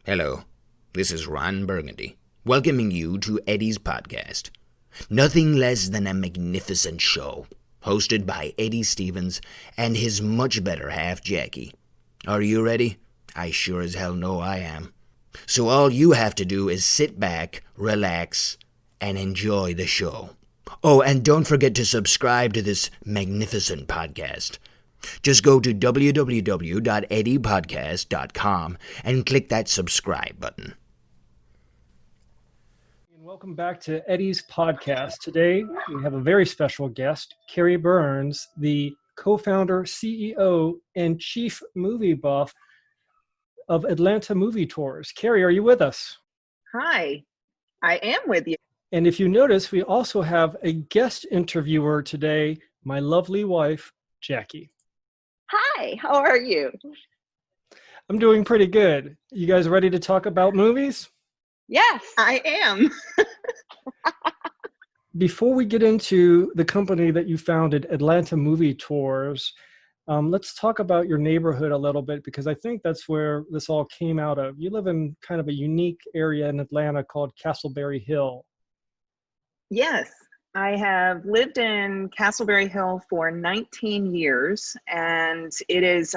Hello, this is Ron Burgundy, welcoming you to Eddie's podcast. Nothing less than a magnificent show, hosted by Eddie Stevens and his much better half, Jackie. Are you ready? I sure as hell know I am. So all you have to do is sit back, relax, and enjoy the show. Oh, and don't forget to subscribe to this magnificent podcast. Just go to www.eddiepodcast.com and click that subscribe button. And welcome back to Eddie's podcast. Today, we have a very special guest, Carrie Burns, the co-founder, CEO, and chief movie buff of Atlanta Movie Tours. Carrie, are you with us? Hi, I am with you. And if you notice, we also have a guest interviewer today, my lovely wife, Jackie. Hi, how are you? I'm doing pretty good. You guys ready to talk about movies? Yes, I am. Before we get into the company that you founded, Atlanta Movie Tours, let's talk about your neighborhood a little bit, because I think that's where this all came out of. You live in kind of a unique area in Atlanta called Castleberry Hill. Yes, I have lived in Castleberry Hill for 19 years, and it is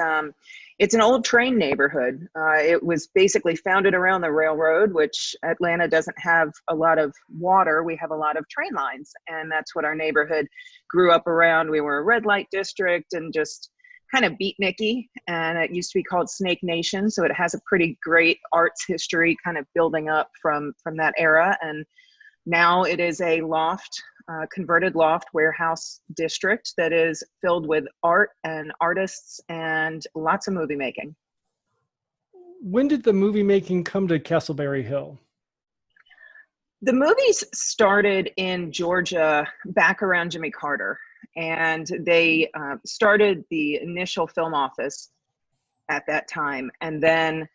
it's an old train neighborhood. It was basically founded around the railroad, which Atlanta doesn't have a lot of water. We have a lot of train lines, and that's what our neighborhood grew up around. We were a red light district and just kind of beatniky, and it used to be called Snake Nation, so it has a pretty great arts history kind of building up from that era. And now it is a loft, converted loft warehouse district that is filled with art and artists and lots of movie making. When did the movie making come to Castleberry Hill? The movies started in Georgia back around Jimmy Carter, and they started the initial film office at that time. And then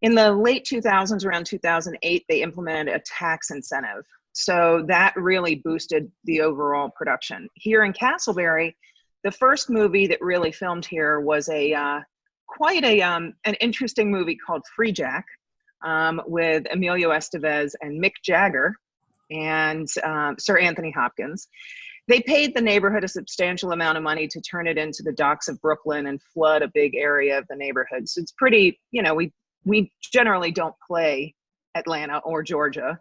in the late 2000s, around 2008, they implemented a tax incentive. So that really boosted the overall production. Here in Castleberry, the first movie that really filmed here was quite an interesting movie called Free Jack, with Emilio Estevez and Mick Jagger and Sir Anthony Hopkins. They paid the neighborhood a substantial amount of money to turn it into the docks of Brooklyn and flood a big area of the neighborhood. So it's pretty, we generally don't play Atlanta or Georgia.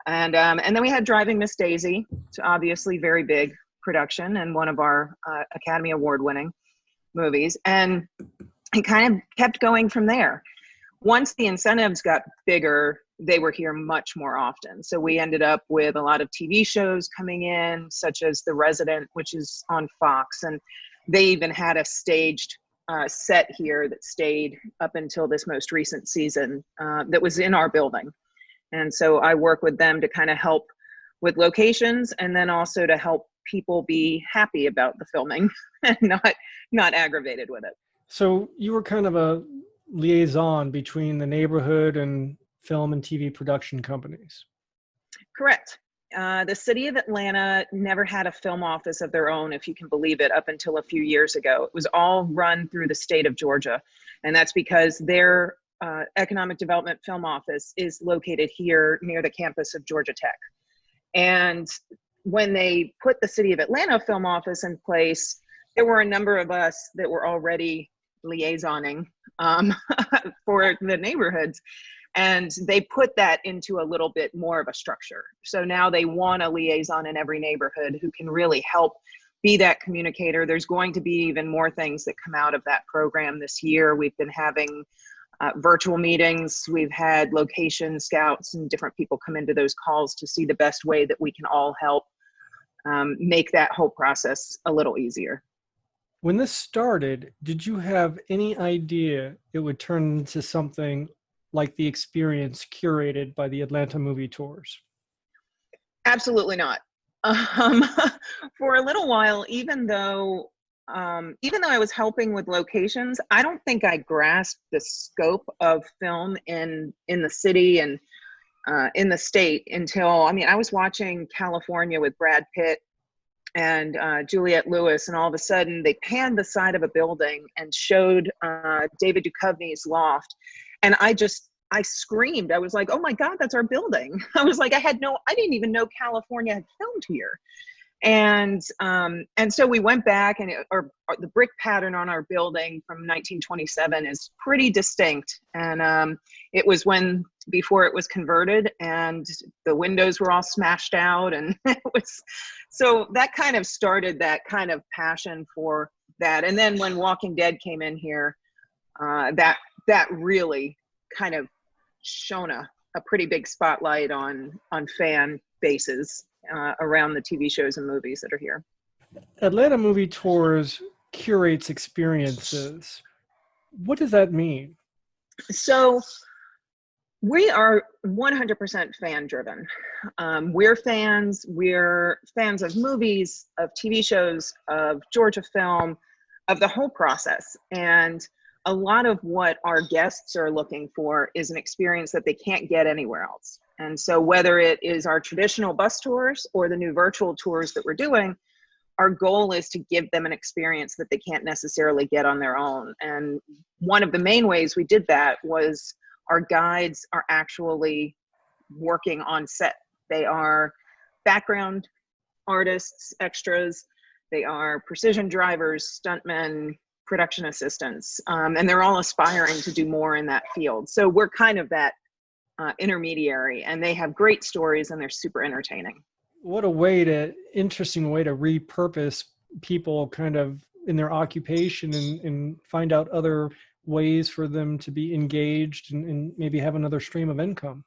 And then we had Driving Miss Daisy, it's obviously very big production and one of our Academy Award winning movies. And it kind of kept going from there. Once the incentives got bigger, they were here much more often. So we ended up with a lot of TV shows coming in, such as The Resident, which is on Fox. And they even had a staged set here that stayed up until this most recent season that was in our building. And so I work with them to kind of help with locations, and then also to help people be happy about the filming and not aggravated with it. So you were kind of a liaison between the neighborhood and film and TV production companies. Correct. The city of Atlanta never had a film office of their own, if you can believe it, up until a few years ago. It was all run through the state of Georgia. And that's because their economic development film office is located here near the campus of Georgia Tech. And when they put the city of Atlanta film office in place, there were a number of us that were already liaisoning for the neighborhoods. And they put that into a little bit more of a structure. So now they want a liaison in every neighborhood who can really help be that communicator. There's going to be even more things that come out of that program this year. We've been having virtual meetings. We've had location scouts and different people come into those calls to see the best way that we can all help make that whole process a little easier. When this started, did you have any idea it would turn into something like the experience curated by the Atlanta Movie Tours? Absolutely not. For a little while, even though I was helping with locations, I don't think I grasped the scope of film in the city and in the state until, I was watching California with Brad Pitt and Juliette Lewis, and all of a sudden they panned the side of a building and showed David Duchovny's loft. And I screamed. I was like, oh my God, that's our building. I was like, I didn't even know California had filmed here. And so we went back, and the brick pattern on our building from 1927 is pretty distinct. And it was before it was converted, and the windows were all smashed out, and so that kind of started that kind of passion for that. And then when Walking Dead came in here, that really kind of shone a pretty big spotlight on fan bases around the TV shows and movies that are here. Atlanta Movie Tours curates experiences. What does that mean? So we are 100% fan driven. We're fans of movies, of TV shows, of Georgia film, of the whole process. And a lot of what our guests are looking for is an experience that they can't get anywhere else. And so whether it is our traditional bus tours or the new virtual tours that we're doing, our goal is to give them an experience that they can't necessarily get on their own. And one of the main ways we did that was our guides are actually working on set. They are background artists, extras. They are precision drivers, stuntmen, production assistants, and they're all aspiring to do more in that field. So we're kind of that intermediary, and they have great stories and they're super entertaining. What interesting way to repurpose people kind of in their occupation and find out other ways for them to be engaged and maybe have another stream of income.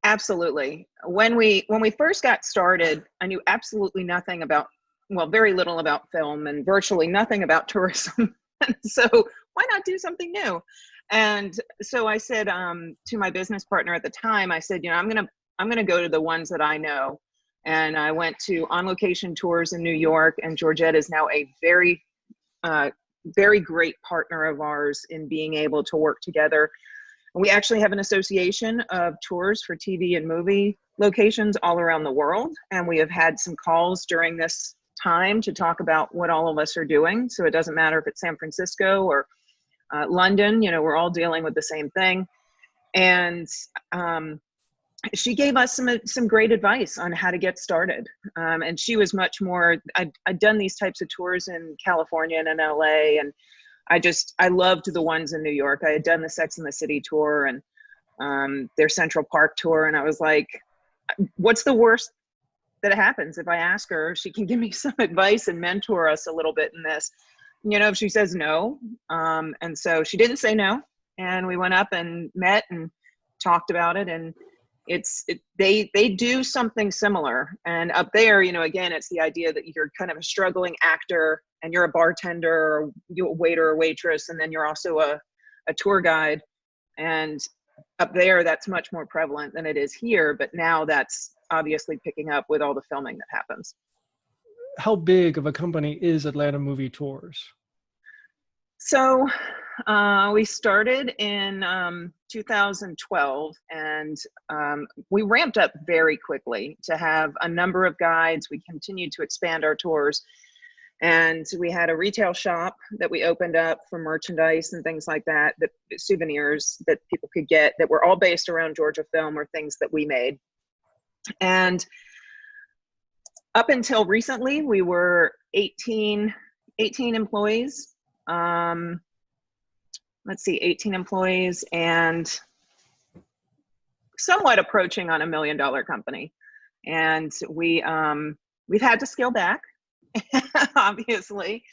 Absolutely. When we first got started, I knew absolutely nothing very little about film and virtually nothing about tourism. So why not do something new? And so I said to my business partner at the time, I said, I'm gonna go to the ones that I know. And I went to On Location Tours in New York, and Georgette is now a very, very great partner of ours in being able to work together. And we actually have an association of tours for TV and movie locations all around the world. And we have had some calls during this time to talk about what all of us are doing. So it doesn't matter if it's San Francisco or London, we're all dealing with the same thing. And she gave us some great advice on how to get started. And she was much more, I'd done these types of tours in California and in LA, and I loved the ones in New York. I had done the Sex and the City tour and their Central Park tour. And I was like, what's the worst that happens if I ask her if she can give me some advice and mentor us a little bit in this? If she says no. And so she didn't say no. And we went up and met and talked about it. And they do something similar. And up there, again, it's the idea that you're kind of a struggling actor and you're a bartender or you're a waiter or waitress, and then you're also a tour guide. And up there, that's much more prevalent than it is here. But now that's obviously picking up with all the filming that happens. How big of a company is Atlanta Movie Tours? So we started in 2012, and we ramped up very quickly to have a number of guides. We continued to expand our tours, and we had a retail shop that we opened up for merchandise and things like that, souvenirs that people could get that were all based around Georgia film or things that we made. And up until recently, we were 18 employees. 18 employees and somewhat approaching on $1 million company. And we've had to scale back, obviously.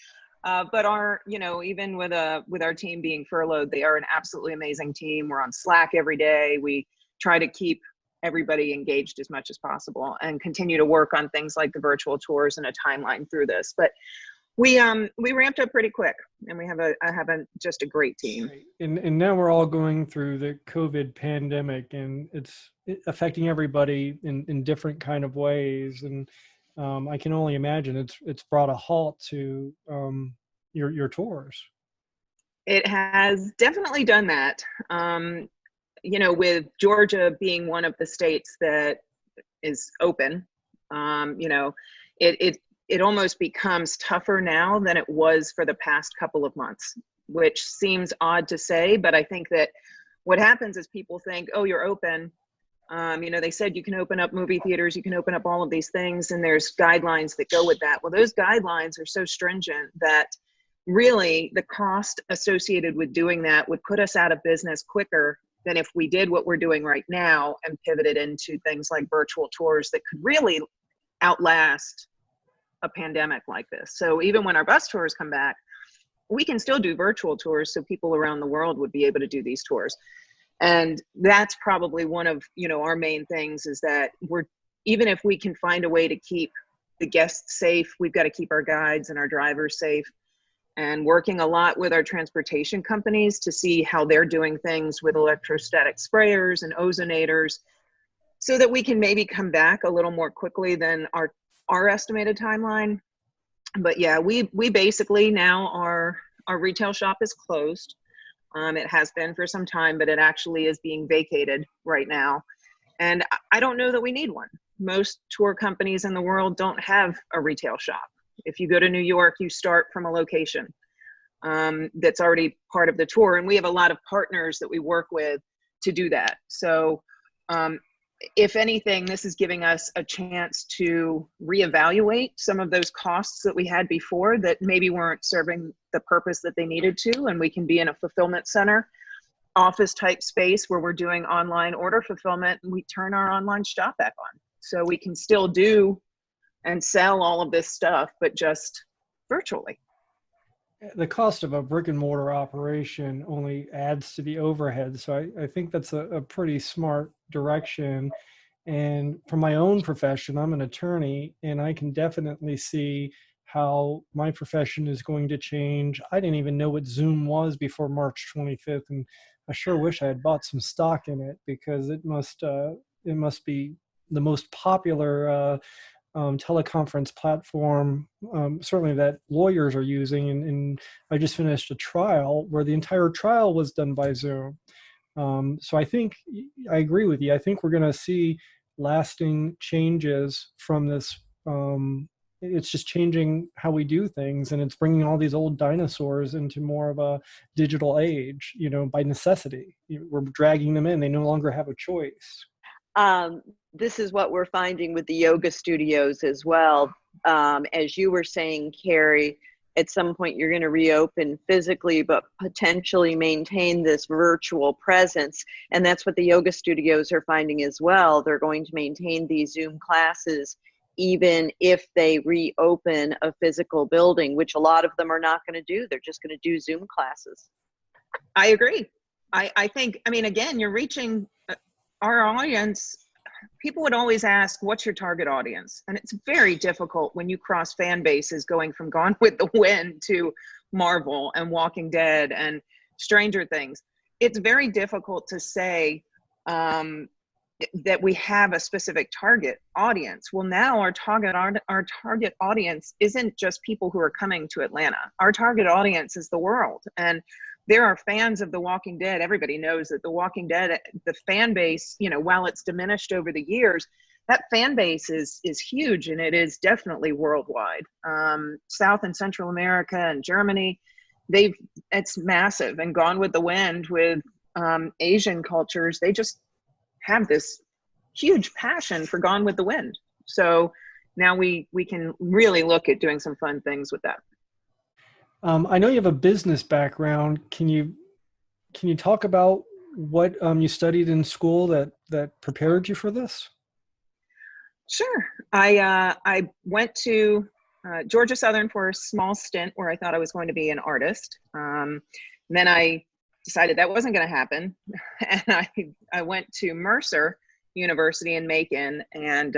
But even with our team being furloughed, they are an absolutely amazing team. We're on Slack every day. We try to keep everybody engaged as much as possible and continue to work on things like the virtual tours and a timeline through this. But we ramped up pretty quick, and I have just a great team. And now we're all going through the COVID pandemic, and it's affecting everybody in different kind of ways. And I can only imagine it's brought a halt to your tours. It has definitely done that. With Georgia being one of the states that is open, it almost becomes tougher now than it was for the past couple of months, which seems odd to say, but I think that what happens is people think, oh, you're open. They said you can open up movie theaters, you can open up all of these things, and there's guidelines that go with that. Well, those guidelines are so stringent that really the cost associated with doing that would put us out of business quicker than if we did what we're doing right now and pivoted into things like virtual tours that could really outlast a pandemic like this. So even when our bus tours come back, we can still do virtual tours so people around the world would be able to do these tours. And that's probably one of, our main things, is that even if we can find a way to keep the guests safe, we've got to keep our guides and our drivers safe, and working a lot with our transportation companies to see how they're doing things with electrostatic sprayers and ozonators, so that we can maybe come back a little more quickly than our estimated timeline. But yeah, we basically now our retail shop is closed. It has been for some time, but it actually is being vacated right now. And I don't know that we need one. Most tour companies in the world don't have a retail shop. If you go to New York, you start from a location that's already part of the tour. And we have a lot of partners that we work with to do that. So if anything, this is giving us a chance to reevaluate some of those costs that we had before that maybe weren't serving the purpose that they needed to. And we can be in a fulfillment center, office type space where we're doing online order fulfillment, and we turn our online shop back on. So we can still do and sell all of this stuff, but just virtually. The cost of a brick and mortar operation only adds to the overhead. So I think that's a pretty smart direction. And from my own profession, I'm an attorney, and I can definitely see how my profession is going to change. I didn't even know what Zoom was before March 25th. And I sure wish I had bought some stock in it, because it must be the most popular teleconference platform, certainly that lawyers are using. And I just finished a trial where the entire trial was done by Zoom. So I think I agree with you. I think we're going to see lasting changes from this. It's just changing how we do things, and it's bringing all these old dinosaurs into more of a digital age, by necessity. We're dragging them in. They no longer have a choice. This is what we're finding with the yoga studios as well. As you were saying, Carrie, at some point you're going to reopen physically, but potentially maintain this virtual presence. And that's what the yoga studios are finding as well. They're going to maintain these Zoom classes, even if they reopen a physical building, which a lot of them are not going to do. They're just going to do Zoom classes. I agree. I think, again, you're reaching our audience. People would always ask, what's your target audience? And it's very difficult when you cross fan bases going from Gone with the Wind to Marvel and Walking Dead and Stranger Things. It's very difficult to say that we have a specific target audience. Well, now our target audience isn't just people who are coming to Atlanta. Our target audience is the world. And there are fans of The Walking Dead. Everybody knows that The Walking Dead, the fan base, while it's diminished over the years, that fan base is huge, and it is definitely worldwide. South and Central America and Germany, it's massive. And Gone with the Wind with Asian cultures, they just have this huge passion for Gone with the Wind. So now we can really look at doing some fun things with that. I know you have a business background. Can you talk about what you studied in school that prepared you for this? Sure. I went to Georgia Southern for a small stint where I thought I was going to be an artist. Then I decided that wasn't going to happen, and I went to Mercer University in Macon and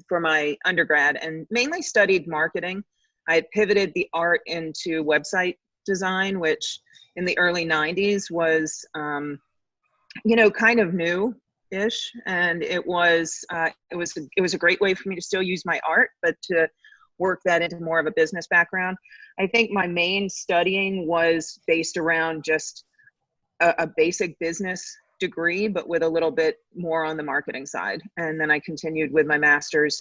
for my undergrad, and mainly studied marketing. I had pivoted the art into website design, which in the early 90s was, kind of new-ish. And it was a great way for me to still use my art, but to work that into more of a business background. I think my main studying was based around just a basic business degree, but with a little bit more on the marketing side. And then I continued with my master's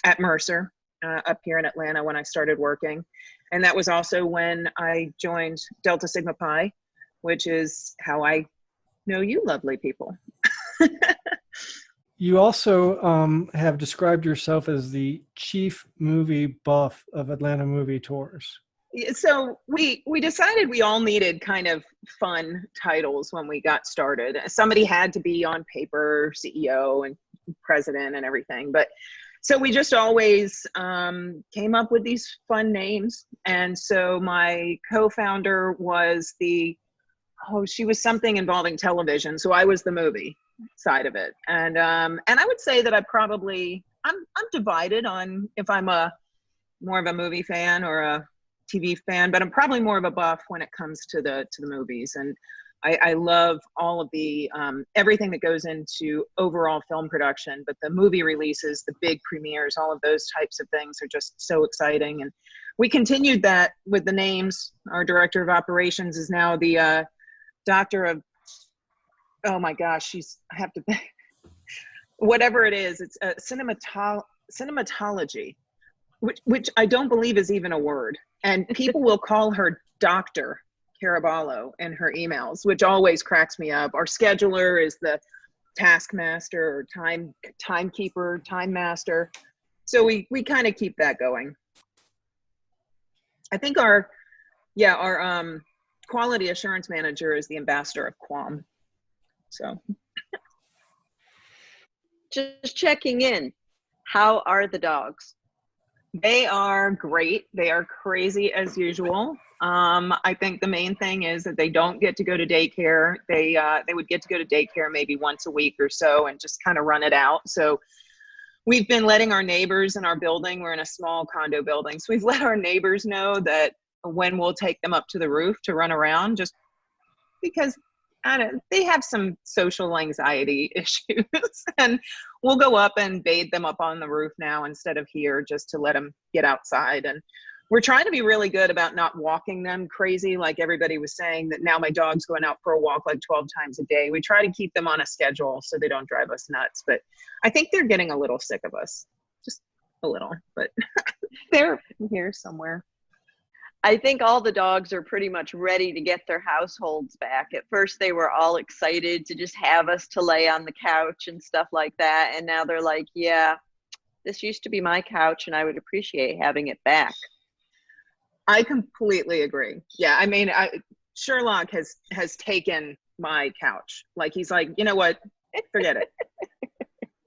at Mercer. Up here in Atlanta when I started working. And that was also when I joined Delta Sigma Pi, which is how I know you lovely people. You also have described yourself as the chief movie buff of Atlanta Movie Tours. So we decided we all needed kind of fun titles when we got started. Somebody had to be on paper, CEO and president and everything. But so we just always came up with these fun names. And so my co-founder was she was something involving television. So I was the movie side of it. And I would say that I'm divided on if I'm more of a movie fan or a TV fan, but I'm probably more of a buff when it comes to the movies. And I love all of the everything that goes into overall film production, but the movie releases, the big premieres, all of those types of things are just so exciting. And we continued that with the names. Our director of operations is now the doctor of, oh my gosh, I have to whatever it is, it's cinematology, which I don't believe is even a word. And people will call her Dr. Caraballo in her emails, which always cracks me up. Our scheduler is the taskmaster or timekeeper, time master. So we kind of keep that going. I think our quality assurance manager is the ambassador of Quam. So just checking in. How are the dogs? They are great. They are crazy as usual. I think the main thing is that they don't get to go to daycare. They would get to go to daycare maybe once a week or so and just kind of run it out. So we've been letting our neighbors in our building, we're in a small condo building, so we've let our neighbors know that when we'll take them up to the roof to run around, just because they have some social anxiety issues. And we'll go up and bathe them up on the roof now instead of here, just to let them get outside. And we're trying to be really good about not walking them crazy, like everybody was saying, that now my dog's going out for a walk like 12 times a day. We try to keep them on a schedule so they don't drive us nuts. But I think they're getting a little sick of us, just a little, but they're here somewhere. I think all the dogs are pretty much ready to get their households back. At first, they were all excited to just have us to lay on the couch and stuff like that. And now they're like, yeah, this used to be my couch and I would appreciate having it back. I completely agree. Yeah, I mean, Sherlock has taken my couch. Like, he's like, you know what? Forget it.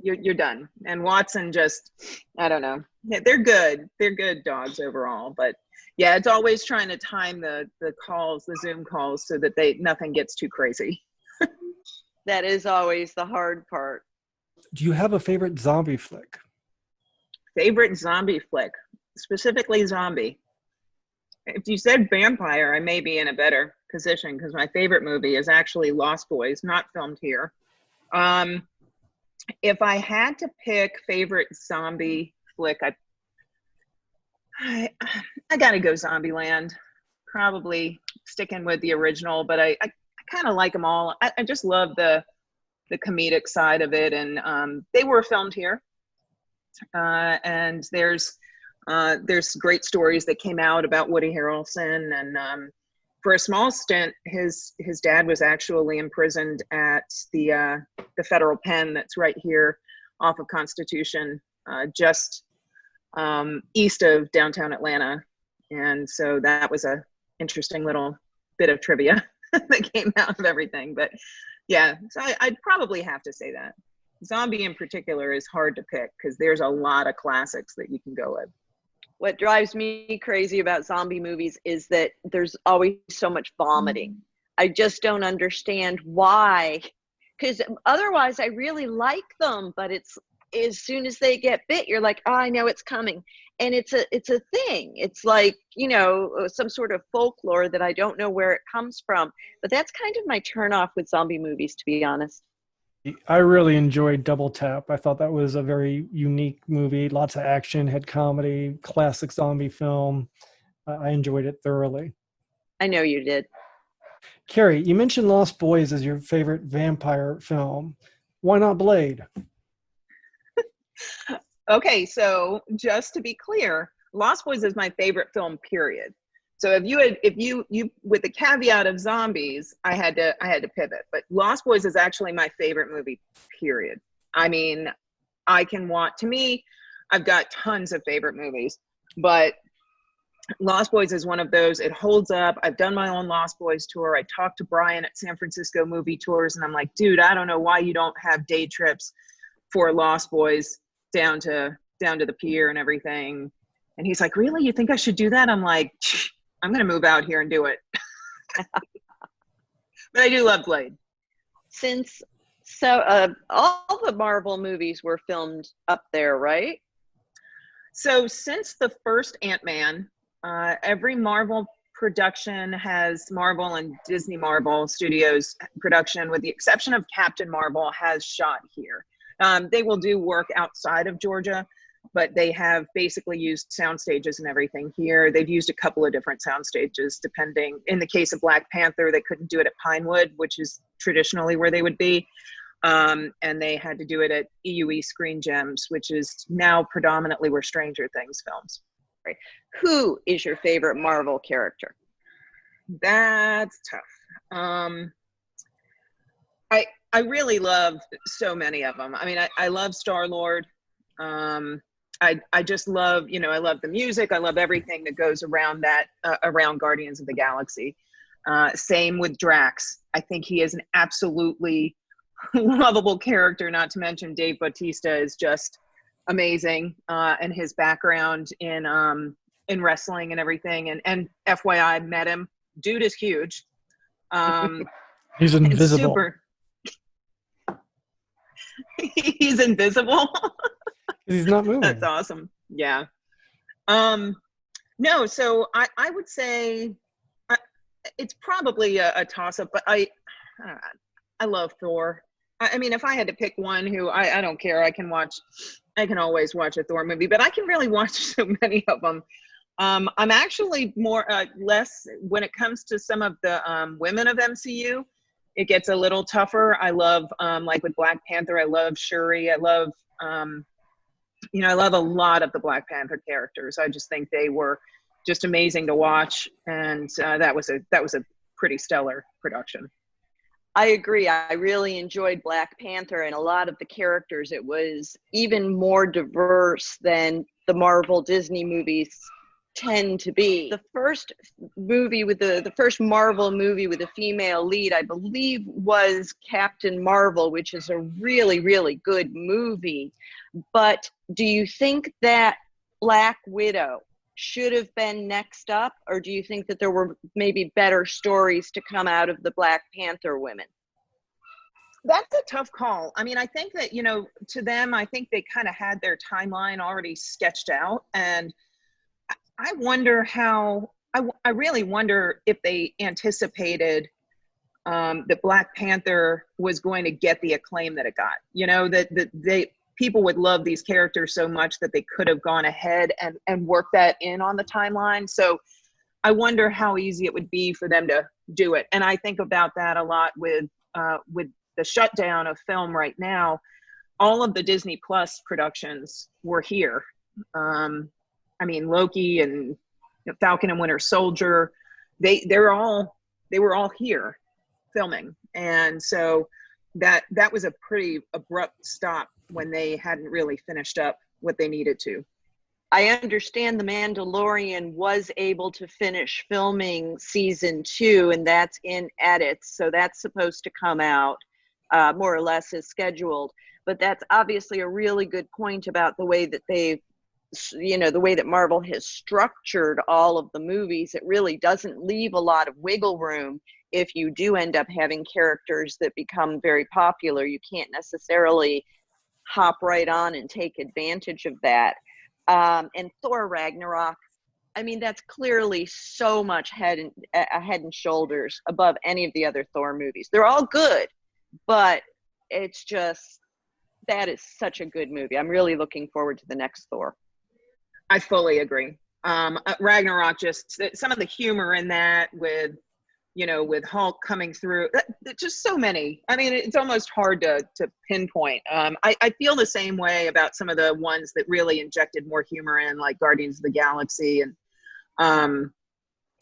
You're done. And Watson just, I don't know. Yeah, they're good. They're good dogs overall, but yeah, it's always trying to time the calls, the Zoom calls, so that nothing gets too crazy. That is always the hard part. Do you have a favorite zombie flick? Favorite zombie flick, specifically zombie. If you said vampire, I may be in a better position because my favorite movie is actually Lost Boys, not filmed here. If I had to pick favorite zombie flick, I gotta go Zombieland. Probably sticking with the original, but I kind of like them all. I just love the comedic side of it, and they were filmed here. And there's great stories that came out about Woody Harrelson, and for a small stint, his dad was actually imprisoned at the federal pen that's right here off of Constitution, just east of downtown Atlanta. And so that was a interesting little bit of trivia that came out of everything. But yeah, so I'd probably have to say that. Zombie in particular is hard to pick because there's a lot of classics that you can go with. What drives me crazy about zombie movies is that there's always so much vomiting. I just don't understand why. Because otherwise I really like them, but it's as soon as they get bit, you're like, oh, I know it's coming. And it's a thing. It's like, some sort of folklore that I don't know where it comes from. But that's kind of my turn off with zombie movies, to be honest. I really enjoyed Double Tap. I thought that was a very unique movie. Lots of action, had comedy, classic zombie film. I enjoyed it thoroughly. I know you did. Carrie, you mentioned Lost Boys as your favorite vampire film. Why not Blade? Okay, so just to be clear, Lost Boys is my favorite film, period. So if you with the caveat of zombies, I had to pivot. But Lost Boys is actually my favorite movie, period. I mean, to me, I've got tons of favorite movies, but Lost Boys is one of those. It holds up. I've done my own Lost Boys tour. I talked to Brian at San Francisco Movie Tours, and I'm like, dude, I don't know why you don't have day trips for Lost Boys down to the pier and everything. And he's like, really? You think I should do that? I'm like, I'm going to move out here and do it. But I do love Blade. All the Marvel movies were filmed up there, right? So since the first Ant-Man, every Marvel production has Marvel and Disney Marvel Studios production, with the exception of Captain Marvel, has shot here. They will do work outside of Georgia, but they have basically used sound stages and everything here. They've used a couple of different sound stages, depending. In the case of Black Panther, they couldn't do it at Pinewood, which is traditionally where they would be. And they had to do it at EUE Screen Gems, which is now predominantly where Stranger Things films. Right. Who is your favorite Marvel character? That's tough. I really love so many of them. I mean, I love Star-Lord. I just love, I love the music. I love everything that goes around that, around Guardians of the Galaxy. Same with Drax. I think he is an absolutely lovable character, not to mention Dave Bautista is just amazing. And his background in wrestling and everything. And FYI, I met him. Dude is huge. He's invisible. He's invisible. He's not moving. That's awesome. Yeah. No, so I would say it's probably a toss-up, but I love Thor. I mean, if I had to pick one who I don't care, I can always watch a Thor movie, but I can really watch so many of them. I'm actually less when it comes to some of the women of MCU. It gets a little tougher. I love, like with Black Panther, I love Shuri. I love, I love a lot of the Black Panther characters. I just think they were just amazing to watch, and that was a pretty stellar production. I agree. I really enjoyed Black Panther, and a lot of the characters. It was even more diverse than the Marvel Disney movies tend to be. The first movie with the first Marvel movie with a female lead, I believe, was Captain Marvel, which is a really, really good movie. But do you think that Black Widow should have been next up, or do you think that there were maybe better stories to come out of the Black Panther women? That's a tough call. I mean, I think that, to them, I think they kind of had their timeline already sketched out, and I wonder I really wonder if they anticipated that Black Panther was going to get the acclaim that it got. That people would love these characters so much that they could have gone ahead and worked that in on the timeline. So I wonder how easy it would be for them to do it. And I think about that a lot with the shutdown of film right now. All of the Disney Plus productions were here. I mean, Loki and Falcon and Winter Soldier, they were all here filming. And so that was a pretty abrupt stop when they hadn't really finished up what they needed to. I understand The Mandalorian was able to finish filming season 2, and that's in edits. So that's supposed to come out more or less as scheduled. But that's obviously a really good point about the way that the way that Marvel has structured all of the movies. It really doesn't leave a lot of wiggle room if you do end up having characters that become very popular. You can't necessarily hop right on and take advantage of that. And Thor Ragnarok, I mean, that's clearly so much head and shoulders above any of the other Thor movies. They're all good, but it's just, that is such a good movie. I'm really looking forward to the next Thor. I fully agree. Ragnarok, just some of the humor in that with Hulk coming through, just so many. I mean, it's almost hard to pinpoint. I feel the same way about some of the ones that really injected more humor in, like Guardians of the Galaxy. And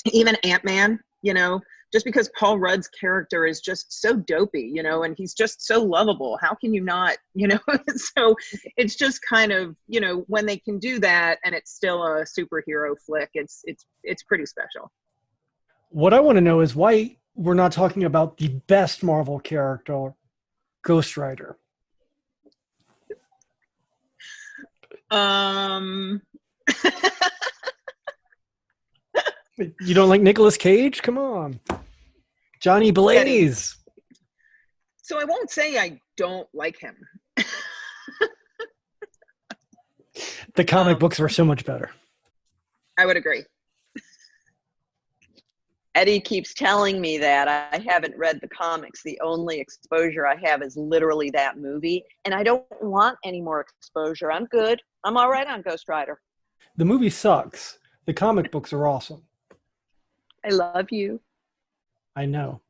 even Ant-Man, you know, just because Paul Rudd's character is just so dopey, you know, and he's just so lovable. How can you not, you know? So it's just kind of, you know, when they can do that and it's still a superhero flick, it's pretty special. What I want to know is why we're not talking about the best Marvel character, Ghost Rider. You don't like Nicolas Cage? Come on. Johnny Blaze. So I won't say I don't like him. The comic books were so much better. I would agree. Eddie keeps telling me that I haven't read the comics. The only exposure I have is literally that movie. And I don't want any more exposure. I'm good. I'm all right on Ghost Rider. The movie sucks. The comic books are awesome. I love you. I know.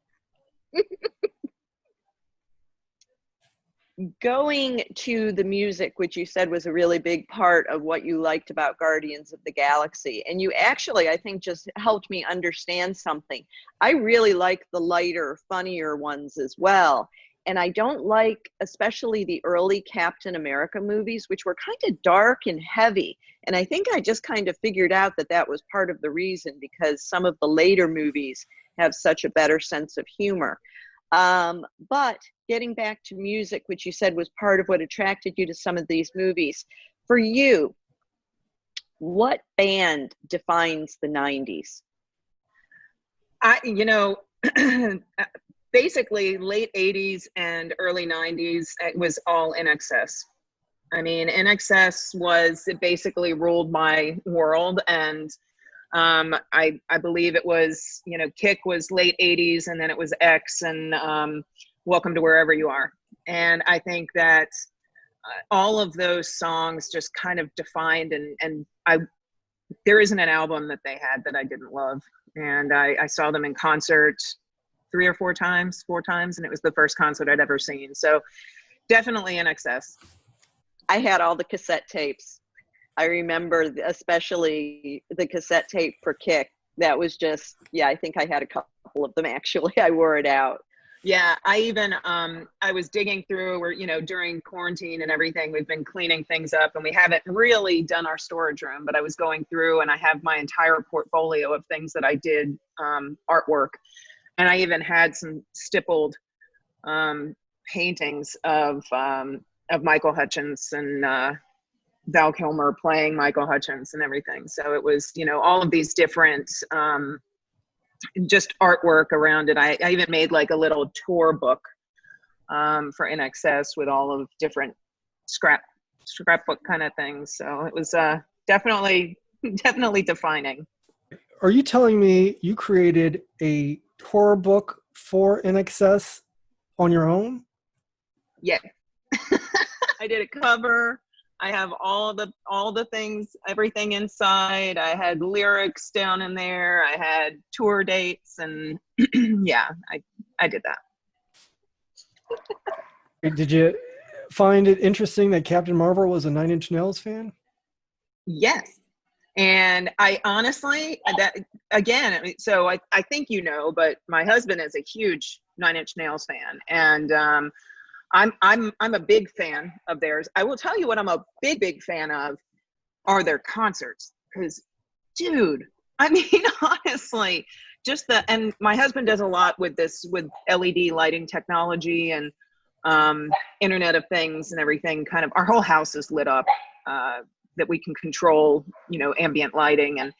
Going to the music, which you said was a really big part of what you liked about Guardians of the Galaxy. And you actually, I think, just helped me understand something. I really like the lighter, funnier ones as well. And I don't like, especially the early Captain America movies, which were kind of dark and heavy. And I think I just kind of figured out that that was part of the reason, because some of the later movies have such a better sense of humor. But getting back to music, which you said was part of what attracted you to some of these movies, for you, what band defines the 90s? You know, basically late 80s and early 90s, it was all INXS. I mean, INXS it basically ruled my world. And I believe it was, you know, Kick was late 80s, and then it was X, and Welcome to Wherever You Are. And I think that all of those songs just kind of defined, and there isn't an album that they had that I didn't love. And I saw them in concert 4 times, and it was the first concert I'd ever seen. So definitely INXS. I had all the cassette tapes. I remember especially the cassette tape for Kick. That was just, yeah, I think I had a couple of them actually. I wore it out. Yeah, I even, I was digging through, or, you know, during quarantine and everything, we've been cleaning things up, and we haven't really done our storage room, but I was going through and I have my entire portfolio of things that I did, artwork. And I even had some stippled paintings of Michael Hutchence and Val Kilmer playing Michael Hutchence and everything. So it was, you know, all of these different just artwork around it. I even made like a little tour book for INXS with all of different scrapbook kind of things. So it was definitely defining. Are you telling me you created a tour book for INXS on your own? Yeah. I did a cover. I have all the things, everything inside. I had lyrics down in there. I had tour dates, and yeah, I did that. Did you find it interesting that Captain Marvel was a Nine Inch Nails fan? Yes. And I honestly, that again, so I think, you know, but my husband is a huge Nine Inch Nails fan, and I'm a big fan of theirs. I will tell you what I'm a big fan of are their concerts. Because, dude, I mean, honestly, and my husband does a lot with LED lighting technology and Internet of Things and everything. Kind of, our whole house is lit up that we can control, you know, ambient lighting.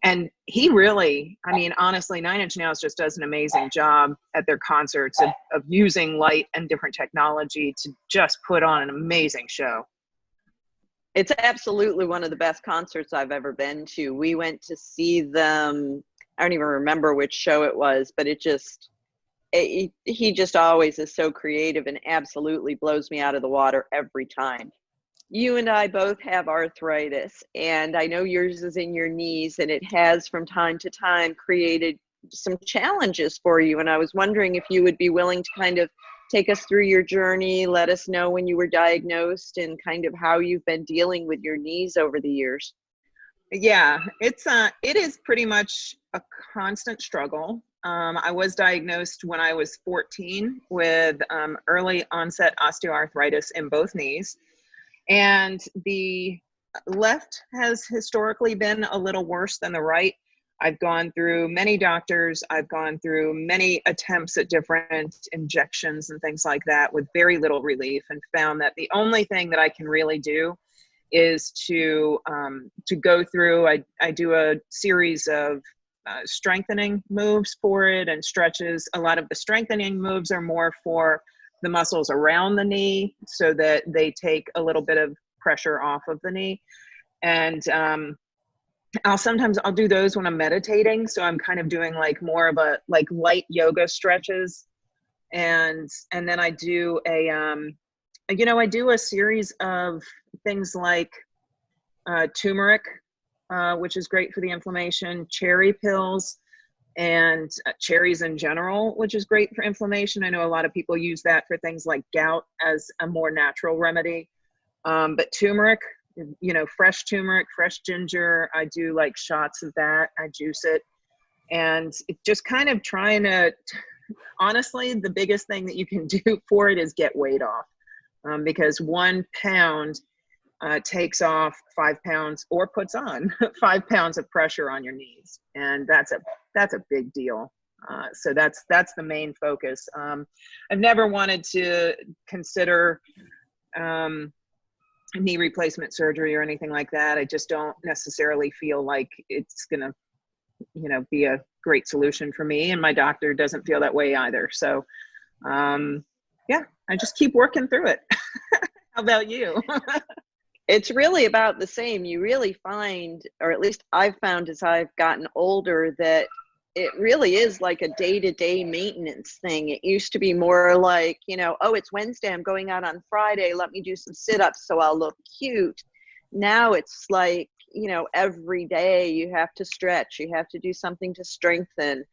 And he really, I mean, honestly, Nine Inch Nails just does an amazing job at their concerts of using light and different technology to just put on an amazing show. It's absolutely one of the best concerts I've ever been to. We went to see them. I don't even remember which show it was, but he just always is so creative and absolutely blows me out of the water every time. You and I both have arthritis, and I know yours is in your knees, and it has from time to time created some challenges for you. And I was wondering if you would be willing to kind of take us through your journey, let us know when you were diagnosed, and kind of how you've been dealing with your knees over the years. Yeah, it is pretty much a constant struggle. I was diagnosed when I was 14 with early onset osteoarthritis in both knees. And the left has historically been a little worse than the right. I've gone through many doctors. I've gone through many attempts at different injections and things like that with very little relief, and found that the only thing that I can really do is to go through. I do a series of strengthening moves for it and stretches. A lot of the strengthening moves are more for the muscles around the knee so that they take a little bit of pressure off of the knee. And I'll do those when I'm meditating. So I'm kind of doing like more of a like light yoga stretches. And then I do I do a series of things like turmeric, which is great for the inflammation, cherry pills, and cherries in general, which is great for inflammation. I know a lot of people use that for things like gout as a more natural remedy. But turmeric, fresh turmeric, fresh ginger, I do like shots of that. I juice it. And just kind of trying to, honestly, the biggest thing that you can do for it is get weight off. Because 1 pound takes off 5 pounds or puts on 5 pounds of pressure on your knees. And that's a big deal. So that's the main focus. I've never wanted to consider knee replacement surgery or anything like that. I just don't necessarily feel like it's gonna, be a great solution for me, and my doctor doesn't feel that way either. So, yeah, I just keep working through it. How about you? It's really about the same. You really find, or at least I've found as I've gotten older, that it really is like a day-to-day maintenance thing. It used to be more like, oh, it's Wednesday, I'm going out on Friday, let me do some sit-ups so I'll look cute. Now it's like, every day you have to stretch, you have to do something to strengthen.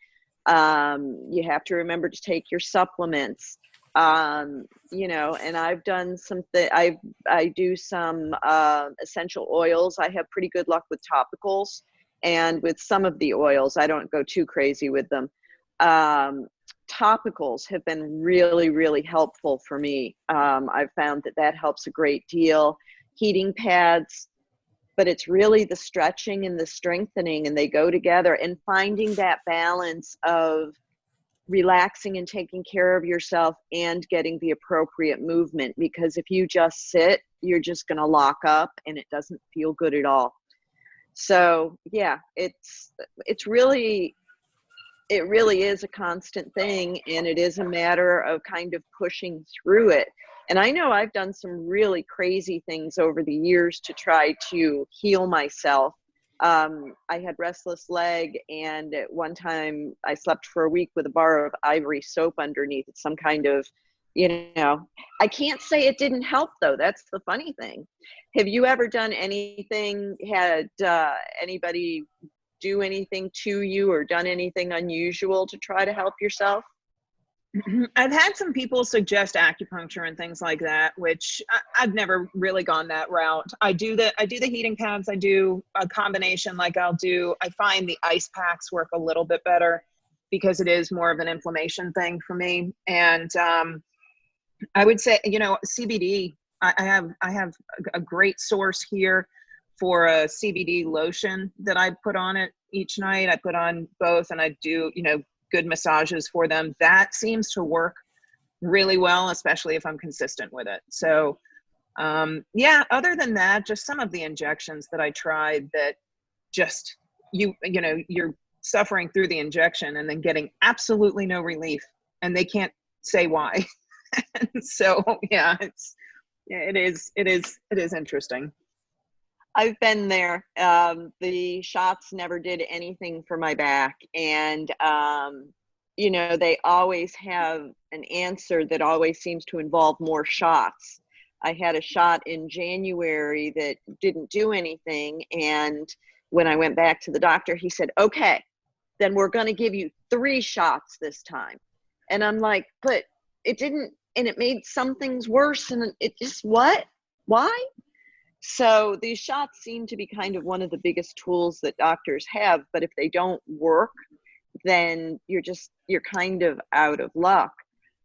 You have to remember to take your supplements. And I've done I do some essential oils. I have pretty good luck with topicals, and with some of the oils, I don't go too crazy with them. Topicals have been really, really helpful for me. I've found that helps a great deal. Heating pads, but it's really the stretching and the strengthening, and they go together, and finding that balance of relaxing and taking care of yourself and getting the appropriate movement. Because if you just sit, you're just going to lock up, and it doesn't feel good at all. So yeah, it really is a constant thing, and it is a matter of kind of pushing through it. And I know I've done some really crazy things over the years to try to heal myself. I had restless leg, and at one time I slept for a week with a bar of ivory soap underneath. It's some kind of, I can't say it didn't help though. That's the funny thing. Have you ever done anything, had anybody do anything to you or done anything unusual to try to help yourself? I've had some people suggest acupuncture and things like that, which I've never really gone that route. I do the heating pads. I do a combination. I find the ice packs work a little bit better because it is more of an inflammation thing for me. And I would say, CBD, I have a great source here for a CBD lotion that I put on it each night. I put on both, and I do, good massages for them. That seems to work really well, especially if I'm consistent with it. So other than that, just some of the injections that I tried that just, you're suffering through the injection and then getting absolutely no relief, and they can't say why. So yeah, it is interesting. I've been there. The shots never did anything for my back. And, they always have an answer that always seems to involve more shots. I had a shot in January that didn't do anything. And when I went back to the doctor, he said, okay, then we're going to give you 3 shots this time. And I'm like, but it didn't, and it made some things worse. And it just, what? Why? So these shots seem to be kind of one of the biggest tools that doctors have, but if they don't work, then you're kind of out of luck.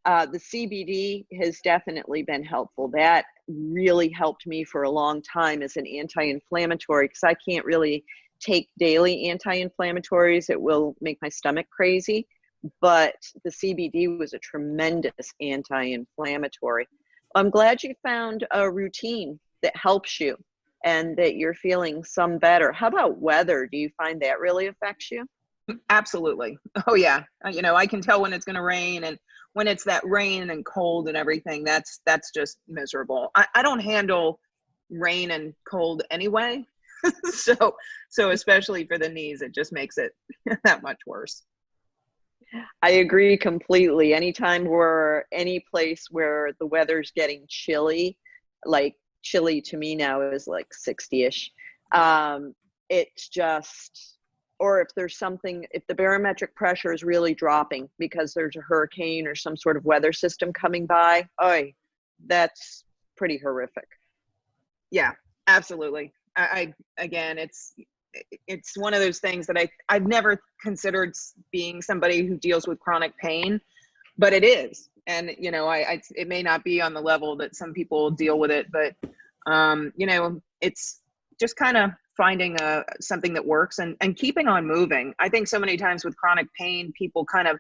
The CBD has definitely been helpful. That really helped me for a long time as an anti-inflammatory, because I can't really take daily anti-inflammatories. It will make my stomach crazy. But the CBD was a tremendous anti-inflammatory. I'm glad you found a routine that helps you and that you're feeling some better. How about weather? Do you find that really affects you? Absolutely. Oh yeah. I can tell when it's going to rain, and when it's that rain and cold and everything, that's just miserable. I don't handle rain and cold anyway. So especially for the knees, it just makes it that much worse. I agree completely. Anytime we're any place where the weather's getting chilly, like chilly to me now is like 60-ish. It's just, or if the barometric pressure is really dropping because there's a hurricane or some sort of weather system coming by, that's pretty horrific. Yeah, absolutely. I again, it's one of those things that I've never considered being somebody who deals with chronic pain, but it is. And, it may not be on the level that some people deal with it, but, it's just kind of finding something that works and keeping on moving. I think so many times with chronic pain, people kind of,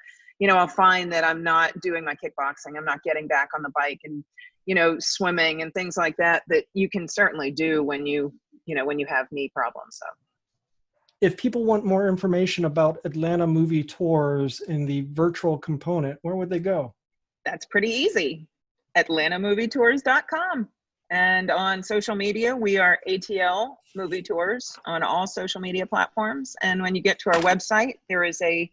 I'll find that I'm not doing my kickboxing. I'm not getting back on the bike and, swimming and things like that you can certainly do when you have knee problems. So. If people want more information about Atlanta Movie Tours and the virtual component, where would they go? That's pretty easy. AtlantaMovieTours.com. And on social media, we are ATL Movie Tours on all social media platforms. And when you get to our website, there is a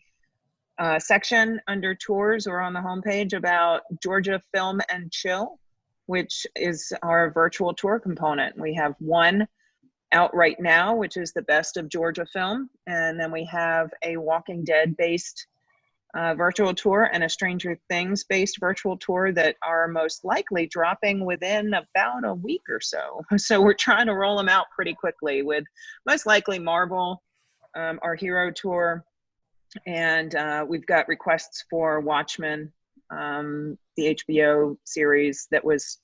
section under tours or on the homepage about Georgia Film and Chill, which is our virtual tour component. We have one out right now, which is the best of Georgia film. And then we have a Walking Dead based virtual tour and a Stranger Things based virtual tour that are most likely dropping within about a week or so. So we're trying to roll them out pretty quickly, with most likely Marvel, our hero tour. And we've got requests for Watchmen, the HBO series that was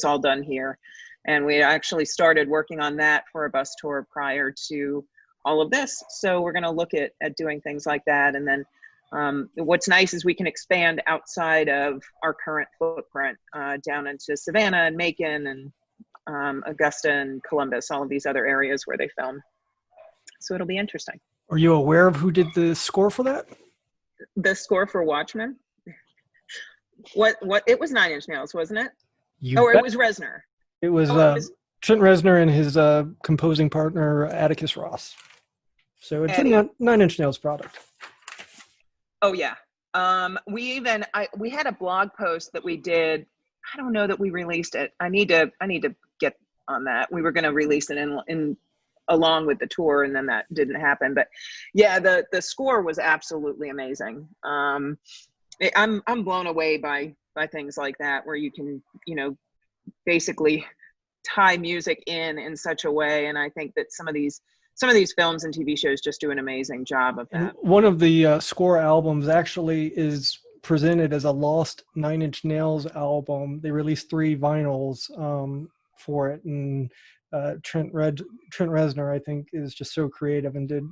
all done here. And we actually started working on that for a bus tour prior to all of this. So we're going to look at doing things like that. And then what's nice is we can expand outside of our current footprint down into Savannah and Macon and Augusta and Columbus, all of these other areas where they film. So it'll be interesting. Are you aware of who did the score for that? The score for Watchmen? What? It was Nine Inch Nails, wasn't it? It was Reznor. It was Trent Reznor and his composing partner, Atticus Ross. So it's a Nine Inch Nails product. Oh, yeah. We had a blog post that we did. I don't know that we released it. I need to get on that. We were going to release it in along with the tour, and then that didn't happen. But yeah, the score was absolutely amazing. I'm blown away by things like that, where you can, basically tie music in such a way. And I think that some of these films and TV shows just do an amazing job of that. And one of the score albums actually is presented as a lost Nine Inch Nails album. They released 3 vinyls for it, and Trent Reznor, I think, is just so creative and did,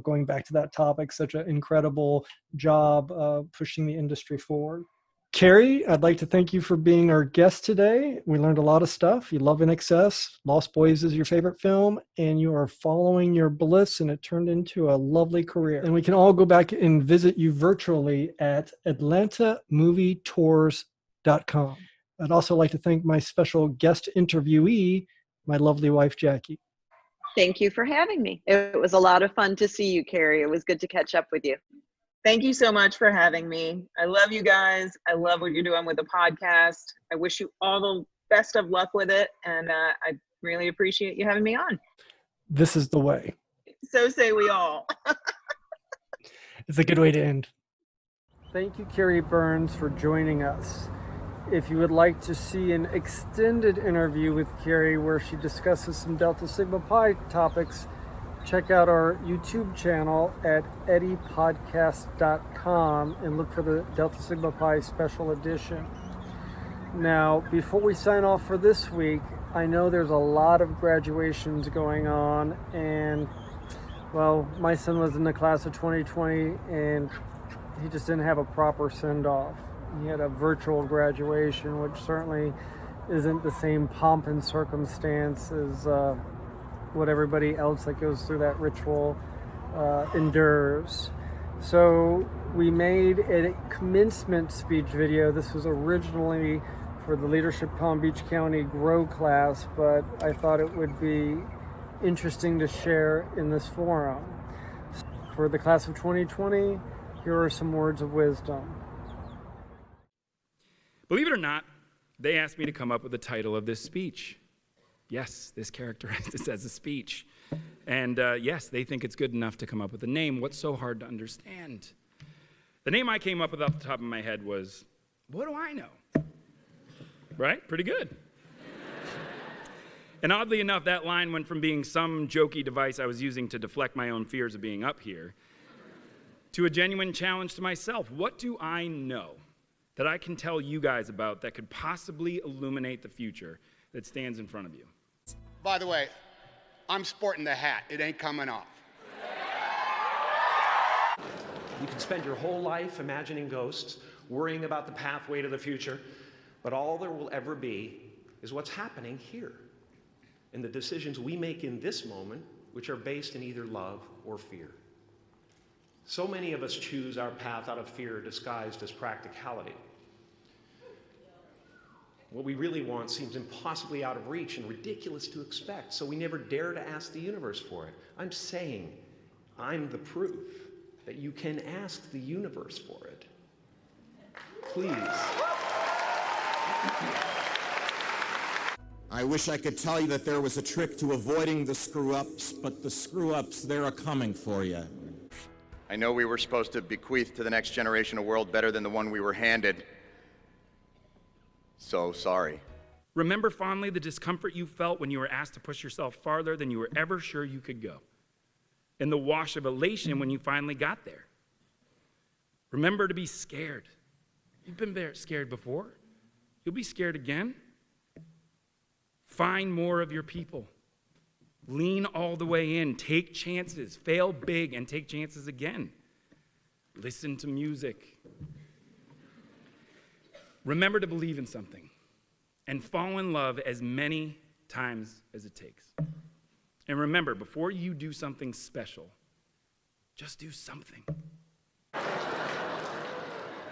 going back to that topic, such an incredible job pushing the industry forward. Carrie, I'd like to thank you for being our guest today. We learned a lot of stuff. You love In Excess. Lost Boys is your favorite film, and you are following your bliss, and it turned into a lovely career. And we can all go back and visit you virtually at AtlantaMovieTours.com. I'd also like to thank my special guest interviewee, my lovely wife, Jackie. Thank you for having me. It was a lot of fun to see you, Carrie. It was good to catch up with you. Thank you so much for having me. I love you guys. I love what you're doing with the podcast. I wish you all the best of luck with it. And I really appreciate you having me on. This is the way. So say we all. It's a good way to end. Thank you, Carrie Burns, for joining us. if you would like to see an extended interview with Carrie where she discusses some Delta Sigma Pi topics, check out our YouTube channel at eddiepodcast.com and look for the Delta Sigma Pi special edition. Now, before we sign off for this week, I know there's a lot of graduations going on, and well, my son was in the class of 2020 and he just didn't have a proper send-off. He had a virtual graduation, which certainly isn't the same pomp and circumstance as what everybody else that goes through that ritual endures. So we made a commencement speech video. This was originally for the Leadership Palm Beach County GROW class, but I thought it would be interesting to share in this forum. For the class of 2020, here are some words of wisdom. Believe it or not, they asked me to come up with the title of this speech. Yes, this characterized this as a speech. And yes, they think it's good enough to come up with a name. What's so hard to understand? The name I came up with off the top of my head was, what do I know? Right? Pretty good. And oddly enough, that line went from being some jokey device I was using to deflect my own fears of being up here to a genuine challenge to myself. What do I know that I can tell you guys about that could possibly illuminate the future that stands in front of you? By the way, I'm sporting the hat. It ain't coming off. You can spend your whole life imagining ghosts, worrying about the pathway to the future, but all there will ever be is what's happening here, and the decisions we make in this moment, which are based in either love or fear. So many of us choose our path out of fear disguised as practicality. What we really want seems impossibly out of reach and ridiculous to expect, so we never dare to ask the universe for it. I'm saying I'm the proof that you can ask the universe for it. Please. I wish I could tell you that there was a trick to avoiding the screw-ups, but the screw-ups, they're coming for you. I know we were supposed to bequeath to the next generation a world better than the one we were handed. So sorry. Remember fondly the discomfort you felt when you were asked to push yourself farther than you were ever sure you could go, and the wash of elation when you finally got there. Remember to be scared. You've been scared before. You'll be scared again. Find more of your people. Lean all the way in. Take chances. Fail big and take chances again. Listen to music. Remember to believe in something and fall in love as many times as it takes. And remember, before you do something special, just do something.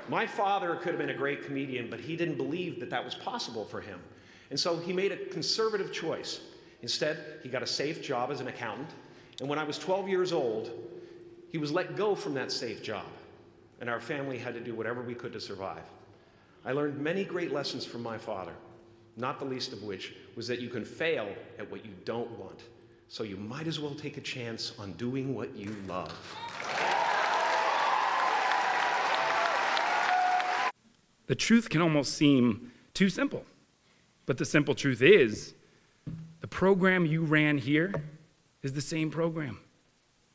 My father could have been a great comedian, but he didn't believe that that was possible for him. And so he made a conservative choice. Instead, he got a safe job as an accountant. And when I was 12 years old, he was let go from that safe job. And our family had to do whatever we could to survive. I learned many great lessons from my father, not the least of which was that you can fail at what you don't want. So you might as well take a chance on doing what you love. The truth can almost seem too simple. But the simple truth is, the program you ran here is the same program.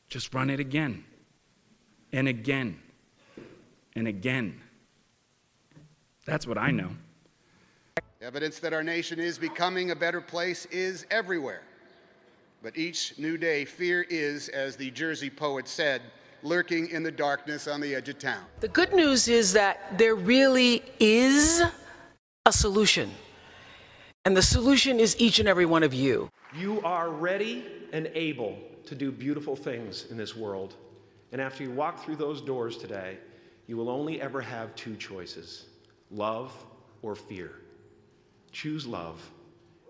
Just run it again, and again, and again. That's what I know. Evidence that our nation is becoming a better place is everywhere. But each new day, fear is, as the Jersey poet said, lurking in the darkness on the edge of town. The good news is that there really is a solution. And the solution is each and every one of you. You are ready and able to do beautiful things in this world. And after you walk through those doors today, you will only ever have two choices: love or fear. Choose love,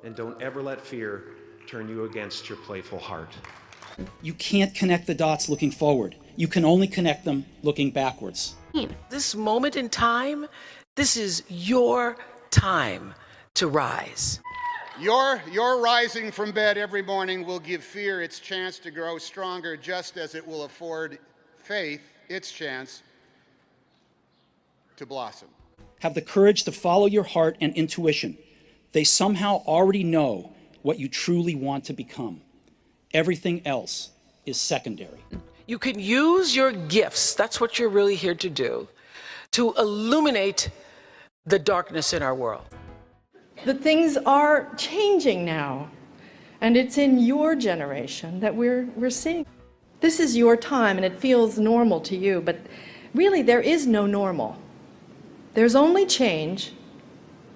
and don't ever let fear turn you against your playful heart. You can't connect the dots looking forward. You can only connect them looking backwards. This moment in time, this is your time to rise. Your rising from bed every morning will give fear its chance to grow stronger, just as it will afford faith its chance to blossom. Have the courage to follow your heart and intuition. They somehow already know what you truly want to become. Everything else is secondary. You can use your gifts, that's what you're really here to do, to illuminate the darkness in our world. The things are changing now, and it's in your generation that we're seeing. This is your time, and it feels normal to you, but really there is no normal. There's only change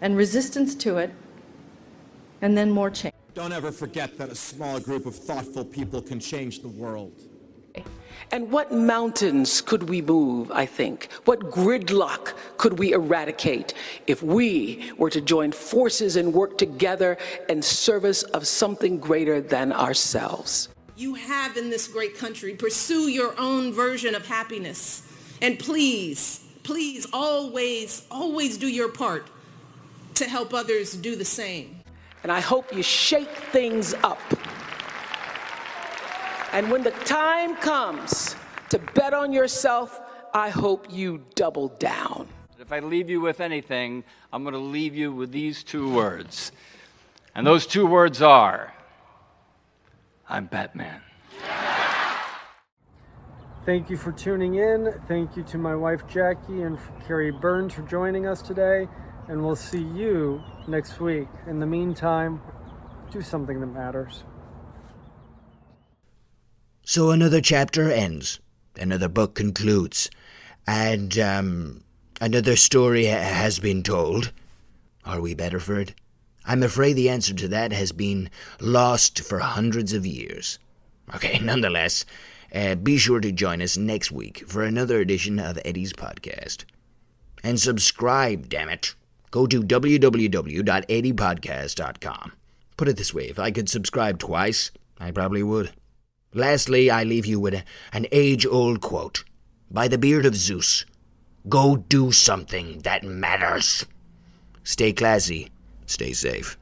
and resistance to it, and then more change. Don't ever forget that a small group of thoughtful people can change the world. And what mountains could we move, I think? What gridlock could we eradicate if we were to join forces and work together in service of something greater than ourselves? You have in this great country, pursue your own version of happiness. And please, please always do your part to help others do the same. And I hope you shake things up. And when the time comes to bet on yourself, I hope you double down. If I leave you with anything, I'm going to leave you with these two words. And those two words are, I'm Batman. Thank you for tuning in. Thank you to my wife Jackie and Carrie Burns for joining us today. And we'll see you next week. In the meantime, do something that matters. So another chapter ends, another book concludes, and another story has been told. Are we better for it? I'm afraid the answer to that has been lost for hundreds of years. Okay, nonetheless, be sure to join us next week for another edition of Eddie's Podcast. And subscribe, damn it. Go to www.eddiepodcast.com. Put it this way, if I could subscribe twice, I probably would. Lastly, I leave you with an age-old quote. By the beard of Zeus, go do something that matters. Stay classy, stay safe.